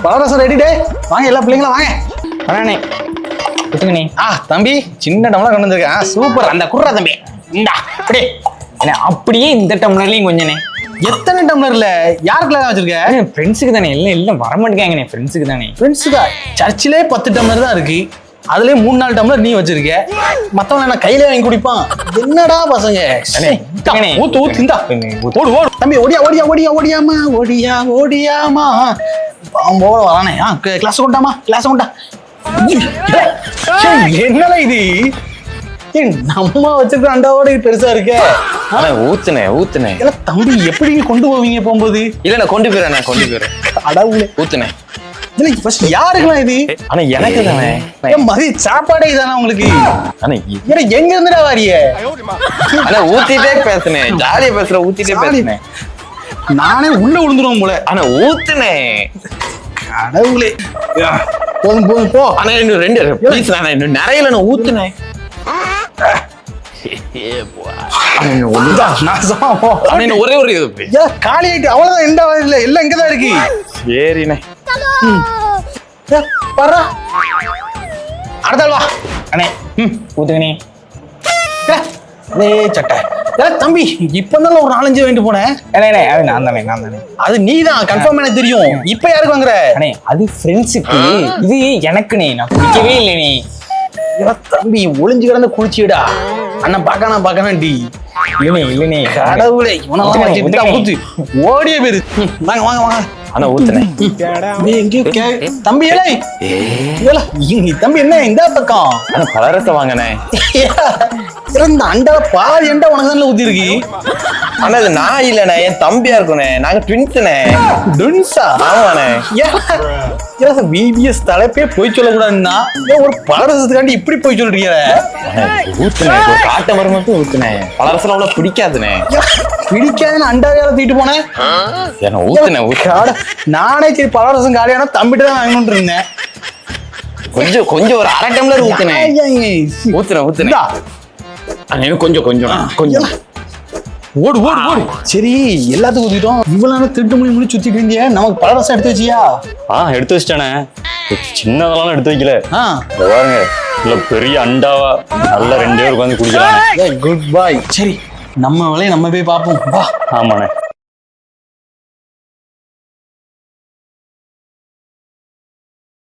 பலரசம் ரெடிடே, வாங்க எல்லா பிள்ளைங்களும் வாங்க. அண்ணே குத்துங்கண்ணே. தம்பி சின்ன டம்ளர் கொண்டு வந்திருக்கேன். சூப்பர். அந்த குர்ரா தம்பி இந்தா அப்படியே. அப்படியே இந்த டம்ளர்லயும் கொஞ்சண்ணே. எத்தனை டம்ளர்ல யாருக்குலாம் வச்சிருக்க? ஃப்ரெண்ட்ஸுக்கு தானே. எல்லாம் வர மாட்டேங்காங்கண்ணே. ஃப்ரெண்ட்ஸுக்கு தானே. ஃப்ரெண்ட்ஸுக்கா? சர்ச்சிலே 10 டம்ளர் தான் இருக்கு. அதுலயே 3-4 டம்ளர் நீ வச்சிருக்க. மத்தவங்க நான் கையில வாங்கி குடிப்பான். என்னடா பசங்க? ஊத்து ஊத்து இந்தா. ஓடு ஓடு தம்பி. ஓடியா ஓடியா ஓடியா ஓடியாமா ஓடியா ஓடியாமா. போல வரானே. கிளாஸ் கொண்டாமா, கிளாஸ் கொண்டா. என்னடா இது? நம்ம வச்சிருக்க அண்டாவோட பெருசா இருக்க. ஊத்துனேன். தம்பி எப்படி கொண்டு போவீங்க போகும்போது? இல்ல நான் கொண்டு போயிடுறேன். கடவுளே. ஊத்துனேன். யாருக்குலாம் இது? ஆனா எனக்கு தானே. மதி சாப்பாடே இதானே உங்களுக்கு? எங்க இருந்துடா வாரிய? ஆனா ஊத்திட்டே பேசுனேன். ஜாலியா பேசுற. ஊத்திட்டே பேசுனேன். நானே உள்ள விழுந்துருவோம் போல. ஆனா ஊத்துனேன். கடவுளே. போதும் போதும் போ. ஆனா இன்னும் 2 ப்ளீஸ். நான் இன்னும் நிறைய நான் ஊத்துனேன். ஒரே ஒரு காலி ஆயிட்டு அவ்வளவுதான். எந்த இல்ல எல்லாம் இங்கதான் இருக்கு. சரிண்ணே. அடுத்தாள் வா. அண்ணே ஊத்துங்கண்ணே. சட்டை தம்பி இப்பதான் ஒரு 4-5 வாங்கிட்டு போனேன். நான் தானே. அது நீதான் கன்ஃபார்ம் எனக்கு தெரியும். இப்ப யாருக்கு வாங்குற? அண்ணே அது ஃப்ரெண்ட்ஸுக்கு. இது எனக்குண்ணே. நான் குடிக்கவே இல்லைண்ணே. தம்பி ஒளிஞ்சு கிடந்து குளிச்சுடா. அண்ணன் பாக்கணும் டி. இல்லைண்ணே. கடவுளே. ஓடிய பேரு. வாங்க வாங்க வாங்க. ஆனா ஊத்துனேன். தம்பி தம்பி என்ன இந்த பக்கம்? ஆனா பலரச வாங்கினே. இந்த அண்டா பாதி அண்டா உனக்கு தானே ஊத்தி இருக்கு. ஆனா அது நான் இல்லண்ணே, என் தம்பியா இருக்குண்ணே. நாங்க ட்வின்ஸ்ண்ணே. ட்வின்ஸா? ஆமாண்ணே. பிபிஎஸ் தலைப்பே போய் சொல்லக்கூடாதுன்னா ஒரு பலரசத்துக்காண்டி இப்படி போய் சொல்றீங்க. ஊத்துனே. காட்ட மரம் மட்டும் ஊத்துனேன். பலரசம் அவ்வளவு பிடிக்காதுண்ணே. பிடிக்காதுன்னு அண்டாவையால தூக்கிட்டு போனேன். ஊத்துனேன். நானே சரி பலரசம் காலியான தம்பிட்டு தான் வாங்கணும்னு இருந்தேன். கொஞ்சம் ஒரு 1/2 டம்ளர் ஊத்துனேன். கொஞ்சம் ஓடு ஓடு ஓடு. சரி எல்லாத்துக்கும் ஊத்திட்டோம். இவ்வளவு திருட்டு மொழி சுத்திட்டு இருந்திய. நமக்கு பலரசம் எடுத்து வச்சியா? எடுத்து வச்சிட்டானே. சின்னதெல்லாம் எடுத்து வைக்கல. பாருங்க இல்ல பெரிய அண்டாவா நல்ல 2 பேர் உட்காந்து குடிக்கிறாங்க. குட் பாய். சரி நம்ம வேலையை நம்ம போய் பார்ப்போம். வா. ஆமாண்ணே.